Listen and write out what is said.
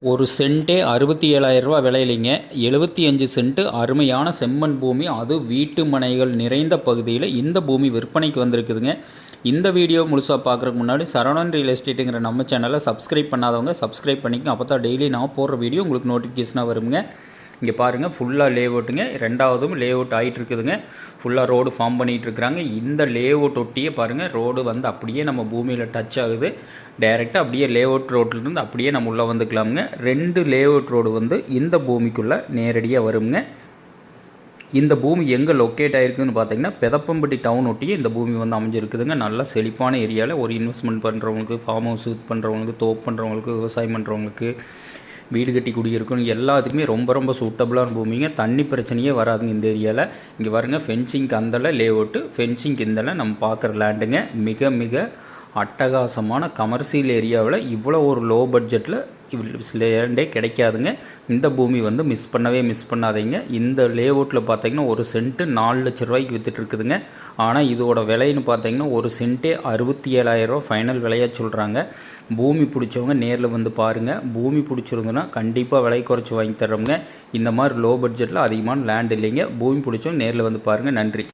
ஒரு சென்ட்டே 67,000 ரூபா விலையிலிங்க. 75 சென்ட் அருமையான செம்மண் பூமி, அது வீட்டு மனைகள் நிறைந்த பகுதியில் இந்த பூமி விற்பனைக்கு வந்திருக்குதுங்க. இந்த வீடியோ முழுசாக பார்க்குறதுக்கு முன்னாடி சரவணன் ரியல் எஸ்டேட்டுங்கிற நம்ம சேனலை சப்ஸ்கிரைப் பண்ணாதவங்க சப்ஸ்கிரைப் பண்ணிக்கங்க. அப்போ தான் டெய்லி நான் போடுற வீடியோ உங்களுக்கு நோட்டிஃபிகேஷனாக வருங்க. இங்கே பாருங்கள், ஃபுல்லாக லேஅவுட்டுங்க. ரெண்டாவதும் லேஅவுட் ஆகிட்டு இருக்குதுங்க. ஃபுல்லாக ரோடு ஃபார்ம் பண்ணிகிட்ருக்குறாங்க. இந்த லேஅவுட் ஒட்டியே பாருங்கள், ரோடு வந்து அப்படியே நம்ம பூமியில் டச் ஆகுது. டைரெக்டாக அப்படியே லேஅவுட் ரோட்லேருந்து அப்படியே நம்ம உள்ளே வந்துக்கலாமுங்க. 2 லேஅவுட் ரோடு வந்து இந்த பூமிக்குள்ளே நேரடியாக வருங்க. இந்த பூமி எங்கே லொக்கேட் ஆகிருக்குதுன்னு பார்த்தீங்கன்னா, பெதப்பம்பட்டி டவுன் ஒட்டியே இந்த பூமி வந்து அமைஞ்சிருக்குதுங்க. நல்லா செழிப்பான ஏரியாவில் ஒரு இன்வெஸ்ட்மெண்ட் பண்ணுறவங்களுக்கு, ஃபார்ம் ஹவுஸ் பண்ணுறவங்களுக்கு, தோப்பு பண்ணுறவங்களுக்கு, விவசாயம் பண்ணுறவங்களுக்கு, வீடு கட்டி குடியிருக்கணும், எல்லாத்துக்குமே ரொம்ப ரொம்ப சூட்டபுளான பூமிங்க. தண்ணி பிரச்சனையே வராதுங்க இந்த ஏரியாவில். இங்கே பாருங்கள், ஃபென்சிங்க்கு அந்தல லேஅவுட்டு, ஃபென்சிங்க்கு இந்தல நம்ம பார்க்குற லேண்டுங்க. மிக மிக அட்டகாசமான கமர்ஷியல் ஏரியாவில் இவ்வளோ ஒரு லோ பட்ஜெட்டில் லேண்டே கிடைக்காதுங்க. இந்த பூமி வந்து மிஸ் பண்ணாதீங்க. இந்த லேஅவுட்டில் பார்த்தீங்கன்னா ஒரு சென்ட்டு 4 லட்ச ரூபாய்க்கு விற்றுட்டு இருக்குதுங்க. ஆனால் இதோட விலைன்னு பார்த்தீங்கன்னா ஒரு சென்ட்டே 67,000 ரூபா ஃபைனல் விலையாக சொல்கிறாங்க. பூமி பிடிச்சவங்க நேரில் வந்து பாருங்கள். பூமி பிடிச்சிருந்துன்னா கண்டிப்பாக விலை குறைச்சி வாங்கி தர்றோங்க. இந்த மாதிரி லோ பட்ஜெட்டில் அதிகமான லேண்ட் இல்லைங்க. பூமி பிடிச்சவங்க நேரில் வந்து பாருங்கள். நன்றி.